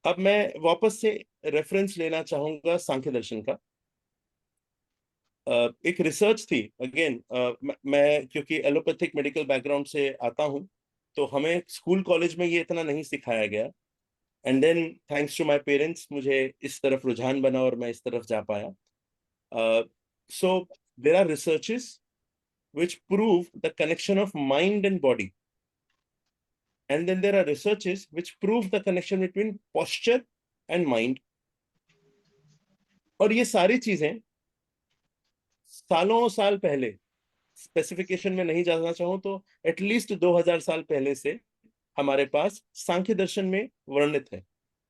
अब मैं वापस से रेफरेंस लेना चाहूंगा सांख्य दर्शन का। एक रिसर्च थी अगेन, मैं क्योंकि एलोपैथिक मेडिकल बैकग्राउंड से आता हूं, तो हमें स्कूल कॉलेज में ये इतना नहीं सिखाया गया। And then thanks to my parents मुझे इस तरफ रुझान बना और मैं इस तरफ जा पाया। So there are researches which prove the connection of mind and body, and then there are researches which prove the connection between posture and mind। और ये सारी चीजें सालों साल पहले, स्पेसिफिकेशन में नहीं जाना चाहूं तो एटलीस्ट 2000 साल पहले से हमारे पास सांख्य दर्शन में वर्णित है।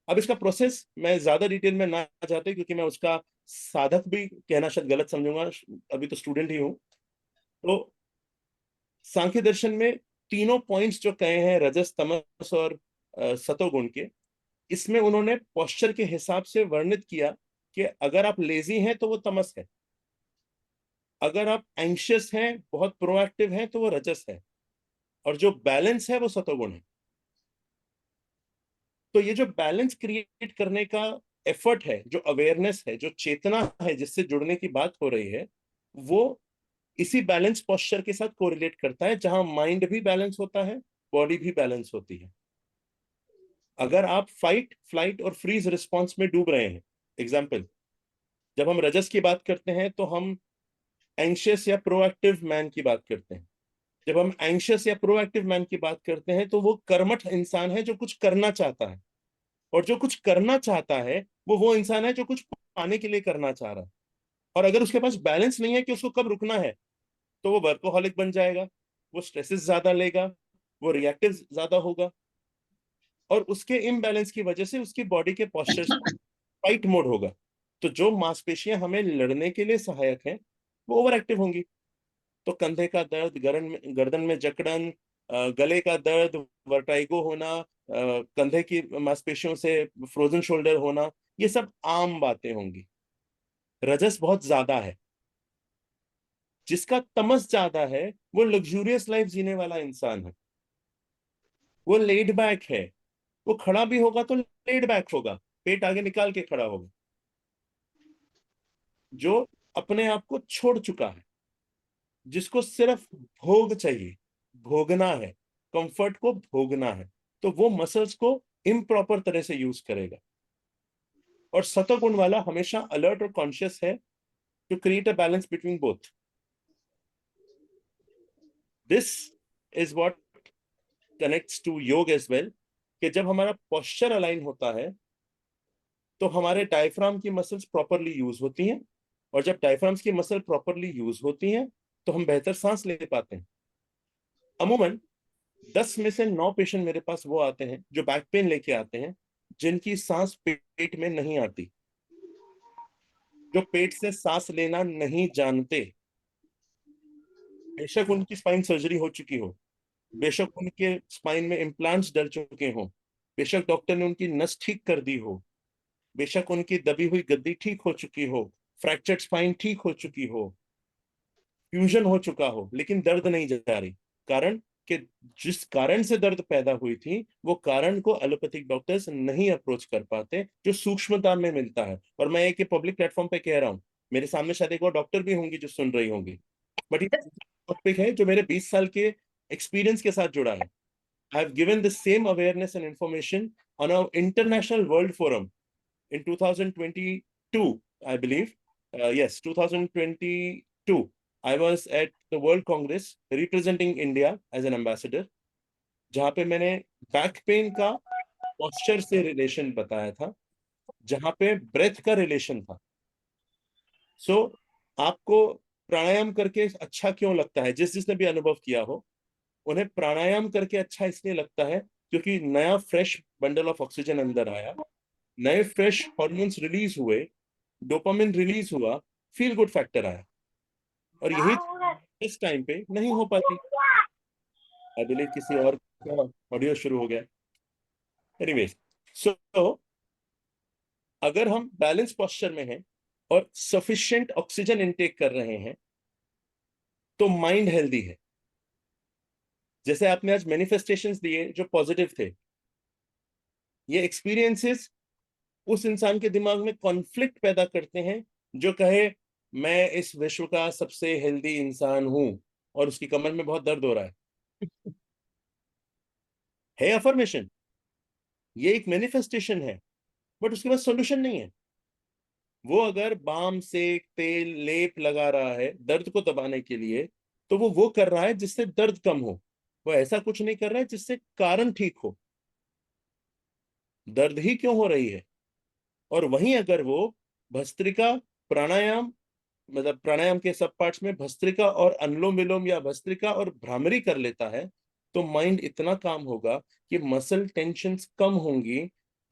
अब इसका प्रोसेस मैं ज्यादा डिटेल में ना जाते क्योंकि मैं उसका साधक भी कहना शायद गलत समझूंगा, अभी तो स्टूडेंट ही हूं। तो सांख्य दर्शन में तीनों पॉइंट्स जो कहे हैं, रजस तमस और सतोगुण के, इसमें उन्होंने पोस्चर के हिसाब से वर्णित किया कि अगर आप लेजी हैं तो वो तमस है, अगर आप एंशियस हैं, बहुत प्रोएक्टिव हैं, तो वो रजस है, और जो बैलेंस है वो सतोगुण है। तो ये जो बैलेंस क्रिएट करने का एफर्ट है, जो अवेयरनेस है, जो चेतना है जिससे जुड़ने की बात हो रही है, वो इसी बैलेंस पोस्चर के साथ कोरिलेट करता है, जहां माइंड भी बैलेंस होता है, बॉडी भी बैलेंस होती है। अगर आप फाइट फ्लाइट और फ्रीज रिस्पॉन्स में डूब रहे हैं, एग्जाम्पल, जब हम रजस की बात करते हैं तो हम एंशियस या प्रोएक्टिव मैन की बात करते हैं। जब हम एंशियस या प्रोएक्टिव मैन की बात करते हैं तो वो कर्मठ इंसान है जो कुछ करना चाहता है, और जो कुछ करना चाहता है वो इंसान है जो कुछ पाने के लिए करना चाह रहा है। और अगर उसके पास बैलेंस नहीं है कि उसको कब रुकना है, तो वो वर्कोहॉलिक बन जाएगा, वो स्ट्रेसेस ज्यादा लेगा, वो रिएक्टिव ज्यादा होगा, और उसके इम्बैलेंस की वजह से उसकी बॉडी के पोस्चर्स फाइट मोड होगा। तो जो मांसपेशियां हमें लड़ने के लिए सहायक हैं वो ओवर एक्टिव होंगी। तो कंधे का दर्द, गर्दन में जकड़न, गले का दर्द, वर्टाइगो होना, कंधे की मांसपेशियों से फ्रोजन शोल्डर होना, ये सब आम बातें होंगी। रजस बहुत ज्यादा है। जिसका तमस ज्यादा है वो लग्जूरियस लाइफ जीने वाला इंसान है, वो लेड बैक है। वो खड़ा भी होगा तो लेड बैक होगा, पेट आगे निकाल के खड़ा होगा। जो अपने आप को छोड़ चुका है, जिसको सिर्फ भोग चाहिए, भोगना है, कंफर्ट को भोगना है, तो वो मसल्स को इम्प्रॉपर तरह से यूज करेगा। और सतोगुण वाला हमेशा अलर्ट और कॉन्शियस है, to create a balance between both. This is what connects to yoga as well, कि जब हमारा पोस्चर अलाइन होता है तो हमारे डायफ्राम की मसल्स प्रॉपरली यूज होती हैं, और जब डायफ्राम्स की मसल प्रॉपरली यूज होती हैं तो हम बेहतर सांस ले पाते हैं। अमूमन 10 में से 9 पेशेंट मेरे पास वो आते हैं जो बैक पेन लेके आते हैं, जिनकी सांस पेट में नहीं आती, जो पेट से सांस लेना नहीं जानते। बेशक उनकी स्पाइन सर्जरी हो चुकी हो, बेशक उनके स्पाइन में इम्प्लांट्स डल चुके हो, बेशक डॉक्टर ने उनकी नस ठीक कर दी हो, बेशक उनकी दबी हुई गद्दी ठीक हो चुकी हो, फ्रैक्चर्ड स्पाइन ठीक हो चुकी हो, फ्यूजन हो चुका हो, लेकिन दर्द नहीं जा रही। कारण कि जिस कारण से दर्द पैदा हुई थी वो कारण को एलोपैथिक डॉक्टर्स नहीं अप्रोच कर पाते, जो सूक्ष्मता में मिलता है। और मैं एक पब्लिक प्लेटफॉर्म पे कह रहा हूँ, मेरे सामने शायद एक और डॉक्टर भी होंगी जो सुन रही होंगी, बट ये टॉपिक है जो मेरे 20 साल के एक्सपीरियंस के साथ जुड़ा है। I have given the same awareness and information on a international world forum in 2022, I believe. Yes, 2022. I was at the World Congress representing India as an ambassador, जहां पे मैंने बैक पेन का posture से relation बताया था, जहां पे breath का रिलेशन था। सो आपको प्राणायाम करके अच्छा क्यों लगता है? जिसने भी अनुभव किया हो, उन्हें प्राणायाम करके अच्छा इसलिए लगता है क्योंकि नया फ्रेश बंडल ऑफ ऑक्सीजन अंदर आया, नए फ्रेश हॉर्मोन्स रिलीज हुए, डोपामिन रिलीज हुआ, फील गुड फैक्टर आया। और यही इस टाइम पे नहीं हो पाती। आई बिलीव किसी और का ऑडियो शुरू हो गया। एनीवेज, सो अगर हम बैलेंस पोस्चर में हैं और सफिशिएंट ऑक्सीजन इनटेक कर रहे हैं तो माइंड हेल्दी है। जैसे आपने आज मैनिफेस्टेशंस दिए जो पॉजिटिव थे, ये एक्सपीरियंसेस उस इंसान के दिमाग में कॉन्फ्लिक्ट पैदा करते हैं जो कहे मैं इस विश्व का सबसे हेल्दी इंसान हूं, और उसकी कमर में बहुत दर्द हो रहा है अफर्मेशन, ये एक मैनिफेस्टेशन है, बट उसके पास सॉल्यूशन नहीं है। वो अगर बाम से तेल लेप लगा रहा है दर्द को दबाने के लिए, तो वो कर रहा है जिससे दर्द कम हो, वो ऐसा कुछ नहीं कर रहा है जिससे कारण ठीक हो। दर्द ही क्यों हो रही है? और वहीं अगर वो भस्त्रिका प्राणायाम, मतलब प्राणायाम के सब पार्ट्स में भस्त्रिका और अनुलोम विलोम या भस्त्रिका और भ्रामरी कर लेता है, तो माइंड इतना काम होगा कि मसल टेंशन्स कम होंगी,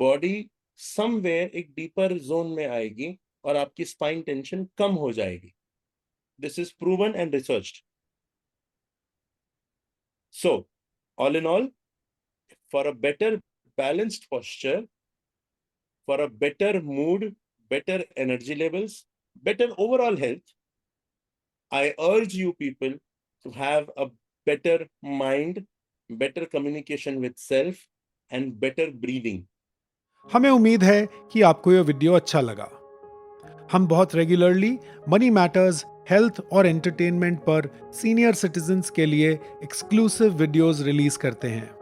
बॉडी समवेयर एक डीपर जोन में आएगी और आपकी स्पाइन टेंशन कम हो जाएगी। This is proven and researched. So all in all, for a better balanced posture, for a better mood, better energy levels, better overall health, I urge you people to have a better mind, better communication with self, and better breathing. हमें उम्मीद है कि आपको यह video अच्छा लगा। हम बहुत रेगुलरली मनी मैटर्स, हेल्थ और एंटरटेनमेंट पर सीनियर सिटीजन्स के लिए एक्सक्लूसिव वीडियोस रिलीज करते हैं।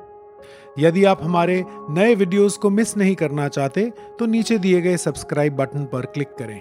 यदि आप हमारे नए वीडियोस को मिस नहीं करना चाहते तो नीचे दिए गए सब्सक्राइब बटन पर क्लिक करें।